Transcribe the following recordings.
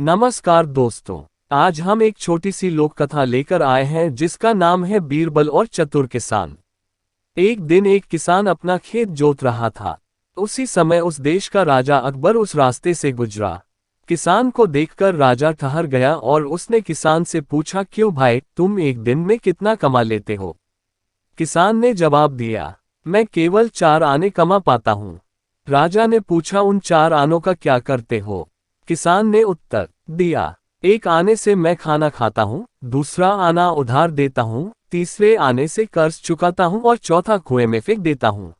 नमस्कार दोस्तों। आज हम एक छोटी सी लोक कथा लेकर आए हैं जिसका नाम है बीरबल और चतुर किसान। एक दिन एक किसान अपना खेत जोत रहा था। उसी समय उस देश का राजा अकबर उस रास्ते से गुजरा। किसान को देखकर राजा ठहर गया और उसने किसान से पूछा, क्यों भाई, तुम एक दिन में कितना कमा लेते हो? किसान ने जवाब दिया, मैं केवल 4 आने कमा पाता हूँ। राजा ने पूछा, उन 4 आनों का क्या करते हो? किसान ने उत्तर दिया, एक आने से मैं खाना खाता हूँ, दूसरा आना उधार देता हूँ, तीसरे आने से कर्ज चुकाता हूँ और चौथा कुएं में फेंक देता हूँ।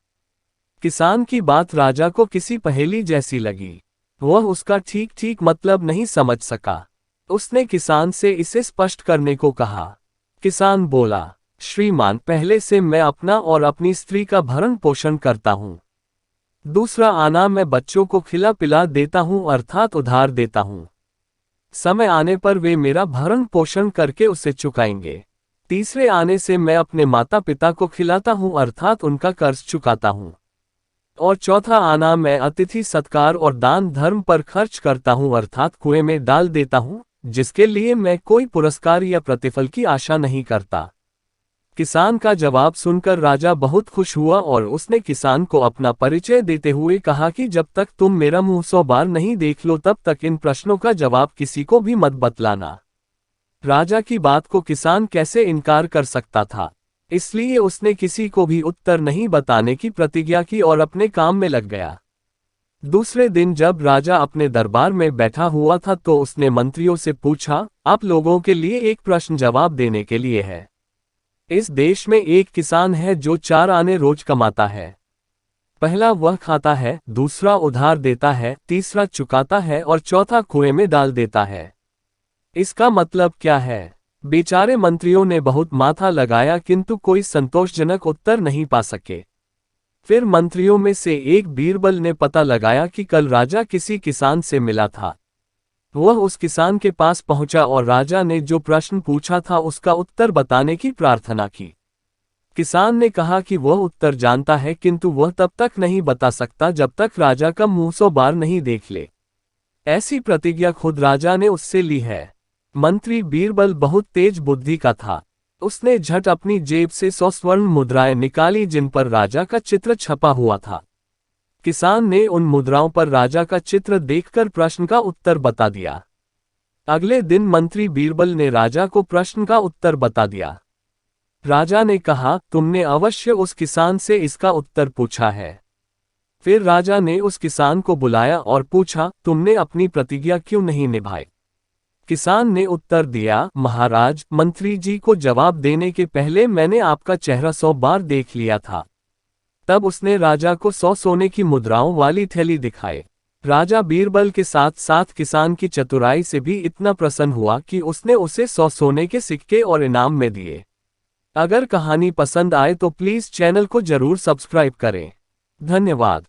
किसान की बात राजा को किसी पहेली जैसी लगी। वह उसका ठीक ठीक मतलब नहीं समझ सका। उसने किसान से इसे स्पष्ट करने को कहा। किसान बोला, श्रीमान, पहले से मैं अपना और अपनी स्त्री का भरण पोषण करता हूँ। दूसरा आना मैं बच्चों को खिला पिला देता हूँ अर्थात उधार देता हूँ। समय आने पर वे मेरा भरण पोषण करके उसे चुकाएंगे। तीसरे आने से मैं अपने माता पिता को खिलाता हूँ अर्थात उनका कर्ज चुकाता हूँ। और चौथा आना मैं अतिथि सत्कार और दान धर्म पर खर्च करता हूँ अर्थात कुएं में डाल देता हूँ, जिसके लिए मैं कोई पुरस्कार या प्रतिफल की आशा नहीं करता। किसान का जवाब सुनकर राजा बहुत खुश हुआ और उसने किसान को अपना परिचय देते हुए कहा कि जब तक तुम मेरा मुंह 100 बार नहीं देख लो तब तक इन प्रश्नों का जवाब किसी को भी मत बतलाना। राजा की बात को किसान कैसे इनकार कर सकता था, इसलिए उसने किसी को भी उत्तर नहीं बताने की प्रतिज्ञा की और अपने काम में लग गया। दूसरे दिन जब राजा अपने दरबार में बैठा हुआ था तो उसने मंत्रियों से पूछा, आप लोगों के लिए एक प्रश्न जवाब देने के लिए है। इस देश में एक किसान है जो 4 आने रोज कमाता है। पहला वह खाता है, दूसरा उधार देता है, तीसरा चुकाता है और चौथा कुएं में डाल देता है। इसका मतलब क्या है? बेचारे मंत्रियों ने बहुत माथा लगाया किंतु कोई संतोषजनक उत्तर नहीं पा सके। फिर मंत्रियों में से एक बीरबल ने पता लगाया कि कल राजा किसी किसान से मिला था। वह उस किसान के पास पहुंचा और राजा ने जो प्रश्न पूछा था उसका उत्तर बताने की प्रार्थना की। किसान ने कहा कि वह उत्तर जानता है किंतु वह तब तक नहीं बता सकता जब तक राजा का मुंह 100 बार नहीं देख ले। ऐसी प्रतिज्ञा खुद राजा ने उससे ली है। मंत्री बीरबल बहुत तेज बुद्धि का था। उसने झट अपनी जेब से 100 स्वर्ण मुद्राएं निकाली जिन पर राजा का चित्र छपा हुआ था। किसान ने उन मुद्राओं पर राजा का चित्र देखकर प्रश्न का उत्तर बता दिया। अगले दिन मंत्री बीरबल ने राजा को प्रश्न का उत्तर बता दिया। राजा ने कहा, तुमने अवश्य उस किसान से इसका उत्तर पूछा है। फिर राजा ने उस किसान को बुलाया और पूछा, तुमने अपनी प्रतिज्ञा क्यों नहीं निभाई? किसान ने उत्तर दिया, महाराज, मंत्री जी को जवाब देने के पहले मैंने आपका चेहरा 100 बार देख लिया था। तब उसने राजा को 100 सोने की मुद्राओं वाली थैली दिखाई। राजा बीरबल के साथ साथ किसान की चतुराई से भी इतना प्रसन्न हुआ कि उसने उसे 100 सोने के सिक्के और इनाम में दिए। अगर कहानी पसंद आए तो प्लीज चैनल को जरूर सब्सक्राइब करें। धन्यवाद।